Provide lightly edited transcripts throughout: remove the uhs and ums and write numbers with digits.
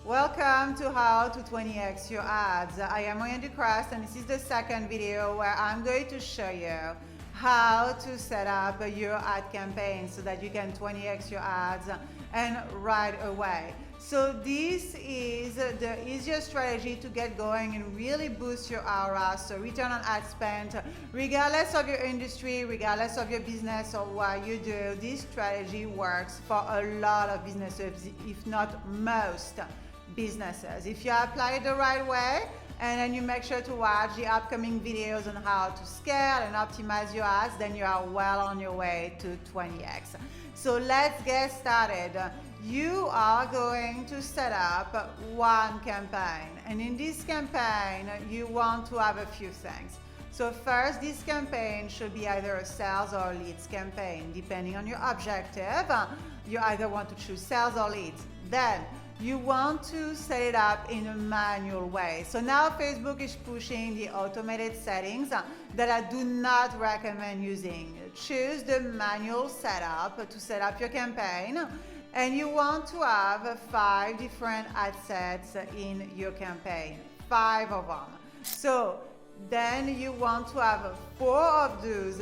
Welcome to How to 20x Your Ads. I am Moyen Ducrast and this is the second video where I'm going to show you how to set up your ad campaign so that you can 20x your ads and right away. So this is the easiest strategy to get going and really boost your ROAS, so return on ad spend, regardless of your industry, regardless of your business or what you do. This strategy works for a lot of businesses, if not most businesses. If you apply it the right way, and then you make sure to watch the upcoming videos on how to scale and optimize your ads, then you are well on your way to 20x. So let's get started. You are going to set up one campaign, and in this campaign you want to have a few things. So first, this campaign should be either a sales or leads campaign, depending on your objective. You either want to choose sales or leads. Then you want to set it up in a manual way. So now Facebook is pushing the automated settings that I do not recommend using. Choose the manual setup to set up your campaign, and you want to have 5 different ad sets in your campaign, 5 of them. So then you want to have 4 of those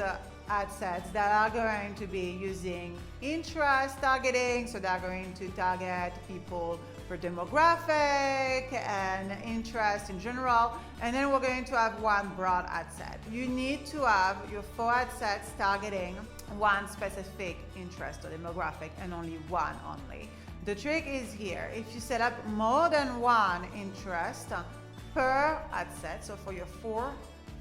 ad sets that are going to be using interest targeting, so they're going to target people for demographic and interest in general, and then we're going to have one broad ad set. You need to have your 4 ad sets targeting one specific interest or demographic, and only one only. The trick is here: if you set up more than one interest per ad set, so for your 4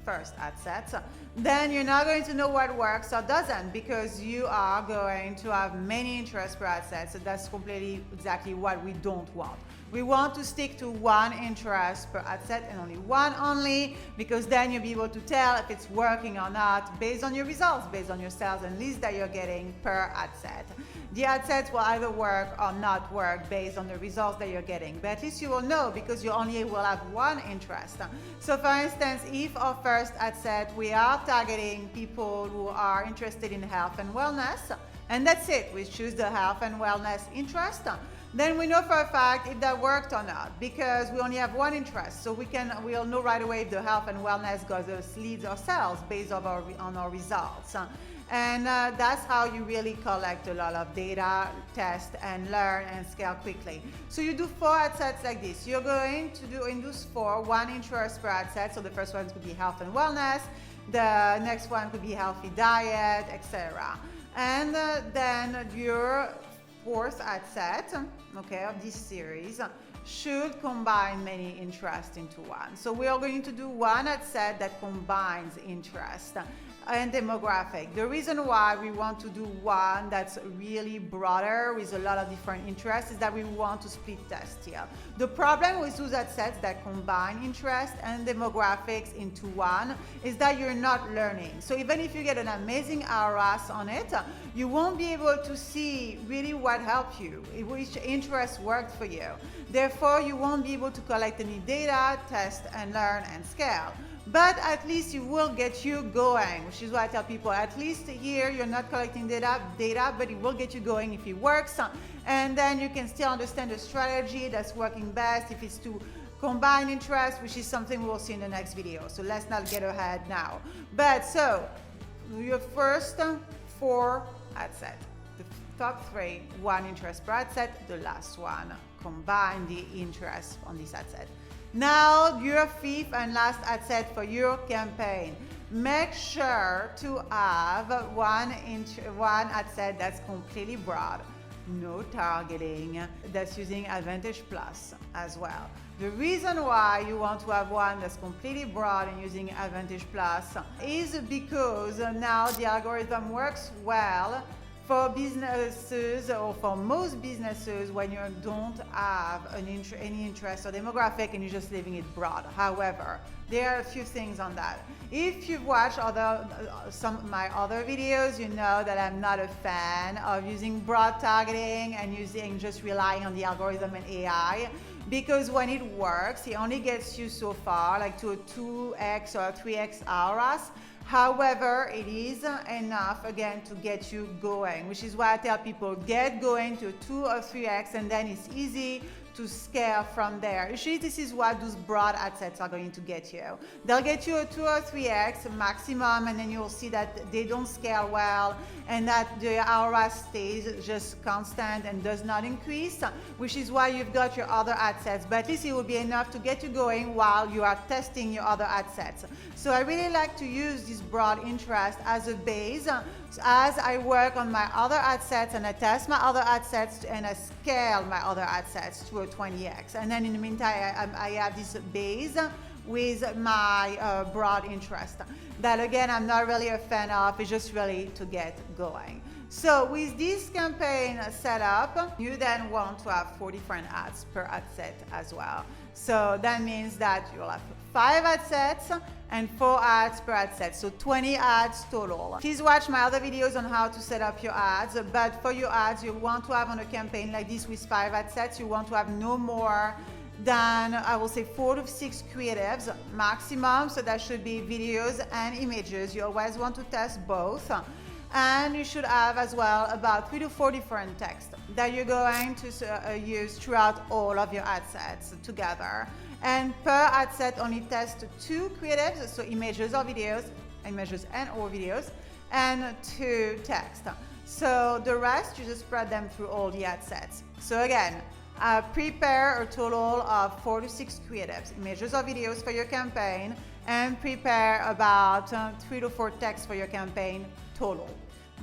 first ad sets, then you're not going to know what works or doesn't, because you are going to have many interests per ad set. So that's completely exactly what we don't want. We want to stick to one interest per ad set and only one only, because then you'll be able to tell if it's working or not based on your results, based on your sales and leads that you're getting per ad set. The ad sets will either work or not work based on the results that you're getting, but at least you will know, because you only will have one interest. So for instance, if our first ad set, we are targeting people who are interested in health and wellness, and that's it, we choose the health and wellness interest, then we know for a fact if that worked or not, because we only have one interest. So we'll know right away if the health and wellness got us leads or sales based on our results. And that's how you really collect a lot of data, test and learn and scale quickly. So you do 4 ad sets like this. You're going to do in those 4, one interest per ad set. So the first one could be health and wellness, the next one could be healthy diet, etc. And then your 4th ad set, okay, of this series should combine many interests into one. So we are going to do one ad set that combines interest and demographic. The reason why we want to do one that's really broader with a lot of different interests is that we want to split test here. The problem with those ad sets that combine interest and demographics into one is that you're not learning. So even if you get an amazing ROAS on it, you won't be able to see really what helped you, which interest worked for you. Therefore, you won't be able to collect any data, test and learn and scale. But at least it will get you going, which is why I tell people, at least here you're not collecting data, but it will get you going if it works. And then you can still understand the strategy that's working best, if it's to combine interest, which is something we'll see in the next video. So let's not get ahead now. But so your first 4 ad set, the top 3, one interest per ad set, the last one, combine the interest on this ad set. Now your 5th and last ad set for your campaign. Make sure to have one ad set that's completely broad, no targeting, that's using Advantage Plus as well. The reason why you want to have one that's completely broad and using Advantage Plus is because now the algorithm works well for businesses, or for most businesses, when you don't have any interest or demographic and you're just leaving it broad. However, there are a few things on that. If you've watched some of my other videos, you know that I'm not a fan of using broad targeting and just relying on the algorithm and AI, because when it works, it only gets you so far, like to a 2x or 3x ROAS. However, it is enough, again, to get you going, which is why I tell people get going to 2 or 3x, and then it's easy to scale from there. Usually this is what those broad ad sets are going to get you. They'll get you a 2 or 3x maximum, and then you'll see that they don't scale well and that the ROAS stays just constant and does not increase, which is why you've got your other ad sets. But at least it will be enough to get you going while you are testing your other ad sets. So I really like to use this broad interest as a base as I work on my other ad sets and I test my other ad sets and I scale my other ad sets to a 20x. And then in the meantime, I have this base with my broad interest that, again, I'm not really a fan of. It's just really to get going. So with this campaign setup, you then want to have 4 different ads per ad set as well. So that means that you'll have 5 ad sets and 4 ads per ad set, so 20 ads total. Please watch my other videos on how to set up your ads, but for your ads, you want to have on a campaign like this with 5 ad sets, you want to have no more than, I will say, 4 to 6 creatives maximum, so that should be videos and images. You always want to test both. And you should have as well about 3 to 4 different texts that you're going to use throughout all of your ad sets together. And per ad set, only test 2 creatives, so images or videos, images and or videos, and 2 text. So the rest, you just spread them through all the ad sets. So again, prepare a total of 4 to 6 creatives, images or videos for your campaign, and prepare about 3 to 4 texts for your campaign total.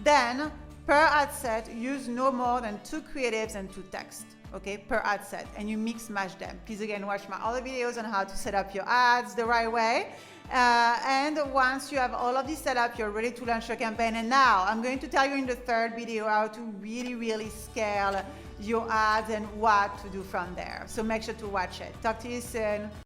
Then, per ad set, use no more than 2 creatives and 2 texts, okay, per ad set, and you mix match them. Please again watch my other videos on how to set up your ads the right way. And once you have all of this set up, you're ready to launch your campaign. And now I'm going to tell you in the third video how to really scale your ads and what to do from there. So make sure to watch it. Talk to you soon.